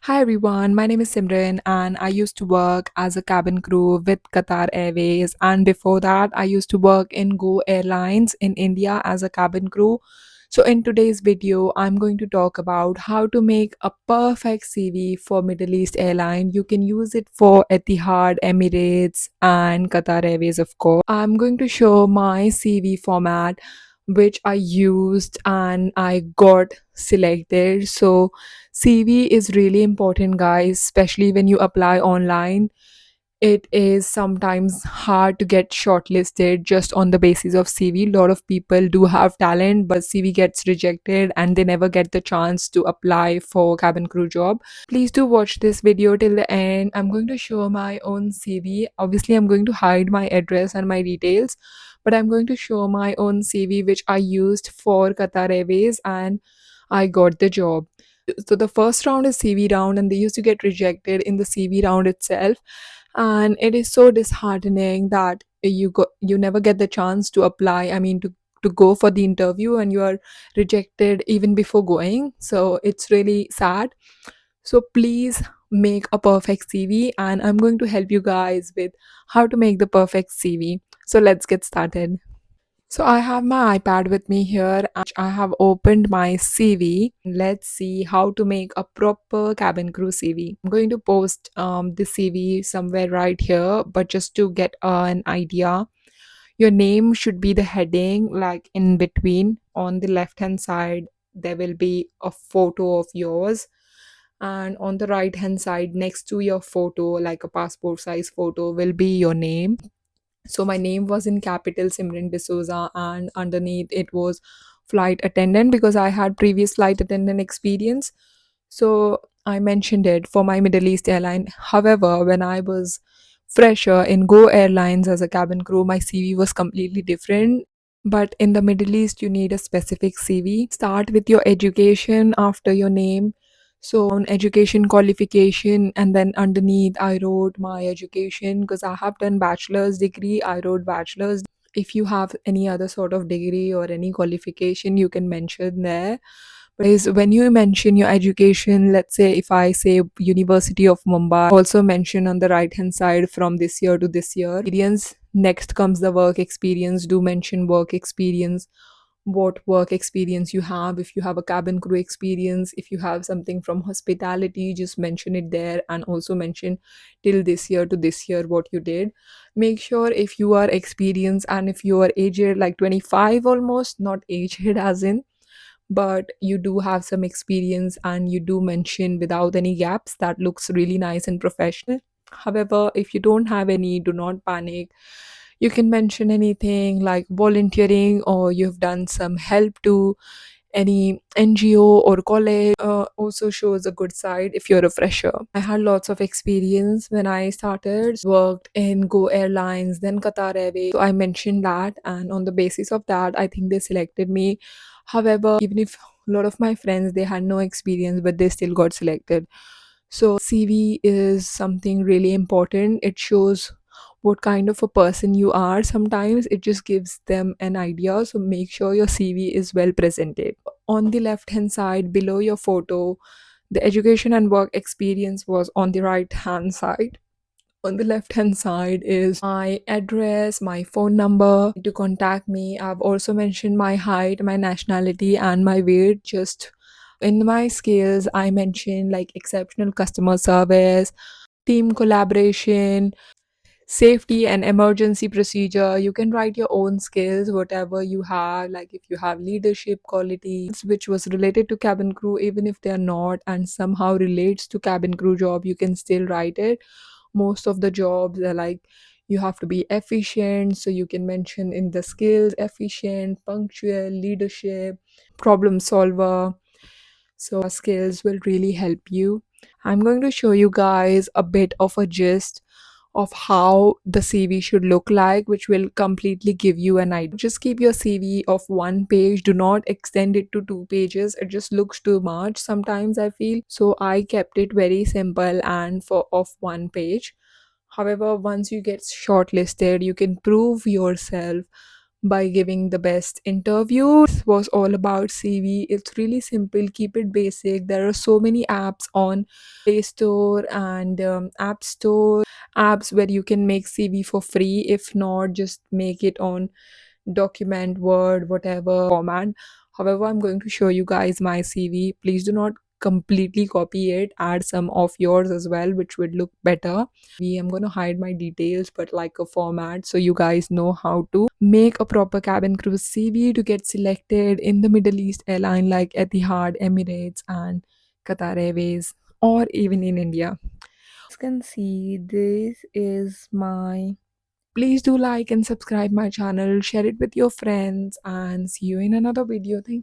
Hi everyone, my name is Simran and I used to work as a cabin crew with Qatar Airways, and before that I used to work in Go Airlines in India as a cabin crew. So in today's video I'm going to talk about how to make a perfect CV for Middle East airline. You can use it for Etihad, Emirates and Qatar Airways of course. I'm going to show my CV format which I used and I got selected. So CV is really important, guys, especially when you apply online. It is sometimes hard to get shortlisted just on the basis of CV. A lot of people do have talent, but CV gets rejected and they never get the chance to apply for cabin crew job. Please do watch this video till the end. I'm going to show my own CV. Obviously, I'm going to hide my address and my details, but I'm going to show my own CV which I used for Qatar Airways and I got the job. So the first round is CV round and they used to get rejected in the CV round itself, and it is so disheartening that you never get the chance to apply, to go for the interview, and you are rejected even before going. So it's really sad. So please make a perfect CV, and I'm going to help you guys with how to make the perfect CV. So let's get started. So I have my iPad with me here and I have opened my CV. Let's see how to make a proper cabin crew CV. I'm going to post the CV somewhere right here, but just to get an idea, your name should be the heading, like in between. On the left hand side, there will be a photo of yours, and on the right hand side, next to your photo, like a passport size photo, will be your name. So my name was in capital Simran D'Souza, and underneath it was flight attendant because I had previous flight attendant experience. So I mentioned it for my Middle East airline. However, when I was fresher in Go Airlines as a cabin crew, my CV was completely different. But in the Middle East, you need a specific CV. Start with your education after your name. So on education qualification, and then underneath I wrote my education because I have done bachelor's degree. I wrote bachelor's. If you have any other sort of degree or any qualification, you can mention there. But is when you mention your education, let's say if I say University of Mumbai, also mention on the right hand side from this year to this year. Experience. Next comes the work experience. Do mention work experience, what work experience you have. If you have a cabin crew experience, if you have something from hospitality, just mention it there, and also mention till this year to this year what you did. Make sure if you are experienced and if you are aged like 25, almost not aged as in, but you do have some experience and you do mention without any gaps, that looks really nice and professional. However, if you don't have any, do not panic. You can mention anything like volunteering, or you've done some help to any NGO or college. Also shows a good side if you're a fresher. I had lots of experience when I started, worked in Go Airlines, then Qatar Airways. So I mentioned that, and on the basis of that, I think they selected me. However, even if a lot of my friends they had no experience, but they still got selected. So CV is something really important. It shows what kind of a person you are. Sometimes it just gives them an idea. So make sure your CV is well presented. On the left hand side below your photo, the education and work experience was on the right hand side. On the left hand side is my address, my phone number to contact me. I've also mentioned my height, my nationality, and my weight. Just in my skills, I mentioned like exceptional customer service, team collaboration, safety and emergency procedure. You can write your own skills, whatever you have, like if you have leadership qualities which was related to cabin crew, even if they are not and somehow relates to cabin crew job, you can still write it. Most of the jobs are like you have to be efficient, so you can mention in the skills efficient, punctual, leadership, problem solver. So skills will really help you. I'm going to show you guys a bit of a gist of how the CV should look like, which will completely give you an idea. Just keep your CV of one page, do not extend it to two pages. It just looks too much sometimes, I feel. So I kept it very simple and for of one page. However, once you get shortlisted, you can prove yourself by giving the best interview. This was all about CV. It's really simple, keep it basic. There are so many apps on Play Store and App Store, apps where you can make CV for free. If not, just make it on document, Word, whatever format. However, I'm going to show you guys my CV. Please do not completely copy it, add some of yours as well, which would look better. I'm going to hide my details, but like a format so you guys know how to make a proper cabin crew CV to get selected in the Middle East airline like Etihad, Emirates, and Qatar Airways, or even in India. As you can see, this is my. Please do like and subscribe my channel, share it with your friends, and see you in another video. Thank you.